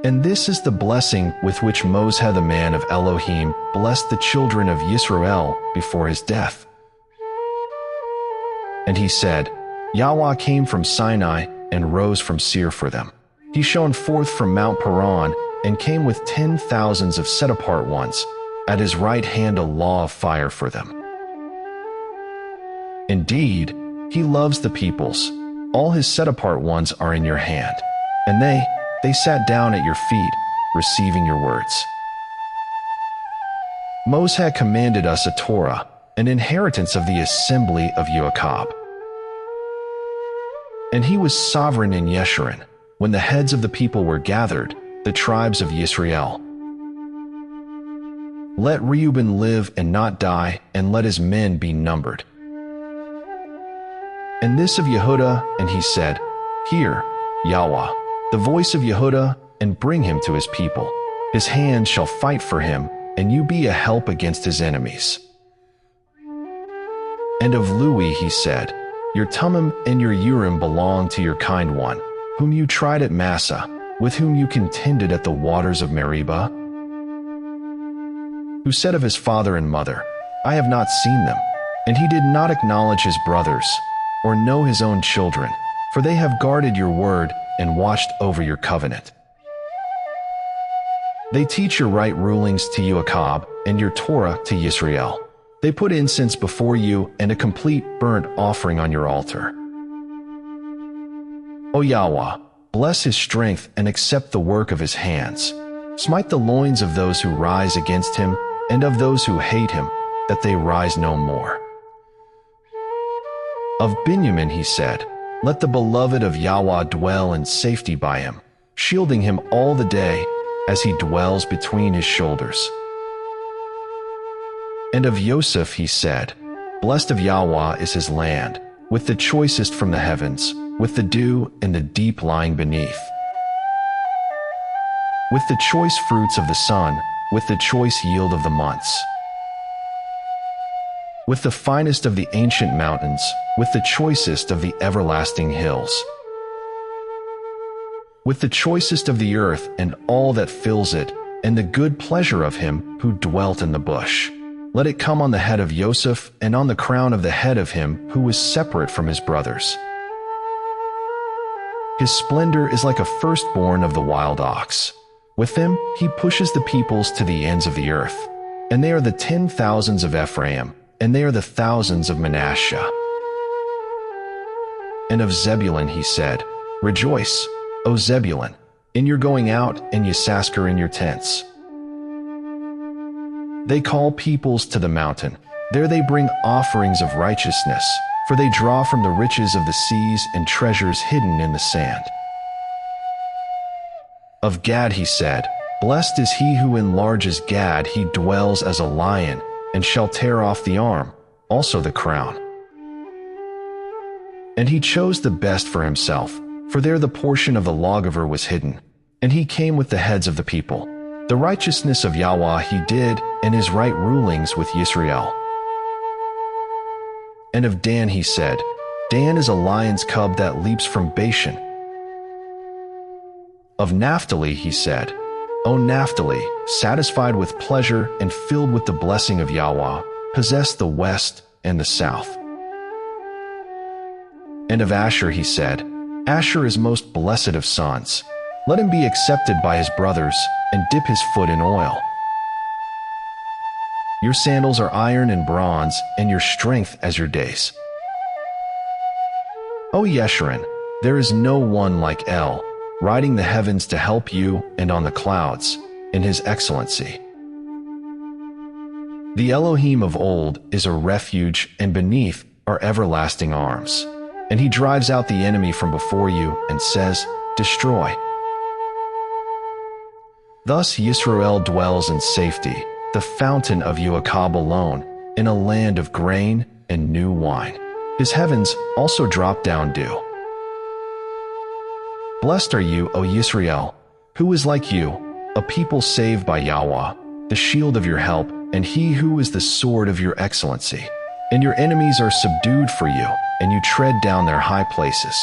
And this is the blessing with which Moses the man of Elohim blessed the children of Israel before his death. And he said, Yahweh came from Sinai and rose from Seir for them. He shone forth from Mount Paran and came with 10,000s of set-apart ones, at his right hand a law of fire for them. Indeed, he loves the peoples. All his set-apart ones are in your hand, and they sat down at your feet, receiving your words. Moses had commanded us a Torah, an inheritance of the assembly of Jacob. And he was sovereign in Yeshurun, when the heads of the people were gathered, the tribes of Israel. Let Reuben live and not die, and let his men be numbered. And this of Yehudah, and he said, Hear, Yahweh, the voice of Yehudah, and bring him to his people. His hand shall fight for him, and you be a help against his enemies. And of Lew he said, Your Thummim and your Urim belong to your kind one, whom you tried at Massa, with whom you contended at the waters of Meribah, who said of his father and mother, I have not seen them, and he did not acknowledge his brothers, or know his own children, for they have guarded your word and watched over your covenant. They teach your right rulings to Jacob and your Torah to Yisrael. They put incense before you and a complete burnt offering on your altar. O Yahweh, bless his strength and accept the work of his hands. Smite the loins of those who rise against him and of those who hate him, that they rise no more. Of Benjamin he said, Let the beloved of Yahweh dwell in safety by him, shielding him all the day, as he dwells between his shoulders. And of Joseph he said, Blessed of Yahweh is his land, with the choicest from the heavens, with the dew and the deep lying beneath, with the choice fruits of the sun, with the choice yield of the months, with the finest of the ancient mountains, with the choicest of the everlasting hills, with the choicest of the earth and all that fills it, and the good pleasure of him who dwelt in the bush. Let it come on the head of Joseph and on the crown of the head of him who was separate from his brothers. His splendor is like a firstborn of the wild ox. With him he pushes the peoples to the ends of the earth, and they are the 10,000s of Ephraim, and they are the thousands of Manasseh. And of Zebulun he said, Rejoice, O Zebulun, in your going out, and Yissaschar in your tents. They call peoples to the mountain. There they bring offerings of righteousness, for they draw from the riches of the seas and treasures hidden in the sand. Of Gad he said, Blessed is he who enlarges Gad, he dwells as a lion, and shall tear off the arm, also the crown. And he chose the best for himself, for there the portion of the lawgiver was hidden, and he came with the heads of the people. The righteousness of Yahweh he did, and his right rulings with Yisrael. And of Dan he said, Dan is a lion's cub that leaps from Bashan. Of Naphtali he said, O Naphtali, satisfied with pleasure and filled with the blessing of Yahweh, possess the west and the south. And of Asher he said, Asher is most blessed of sons. Let him be accepted by his brothers, and dip his foot in oil. Your sandals are iron and bronze, and your strength as your days. O Yeshurun, there is no one like El, riding the heavens to help you, and on the clouds, in his excellency. The Elohim of old is a refuge, and beneath are everlasting arms. And he drives out the enemy from before you, and says, Destroy. Thus Yisrael dwells in safety, the fountain of Jacob alone, in a land of grain and new wine. His heavens also drop down dew. Blessed are you, O Yisrael, who is like you, a people saved by Yahweh, the shield of your help, and he who is the sword of your excellency. And your enemies are subdued for you, and you tread down their high places.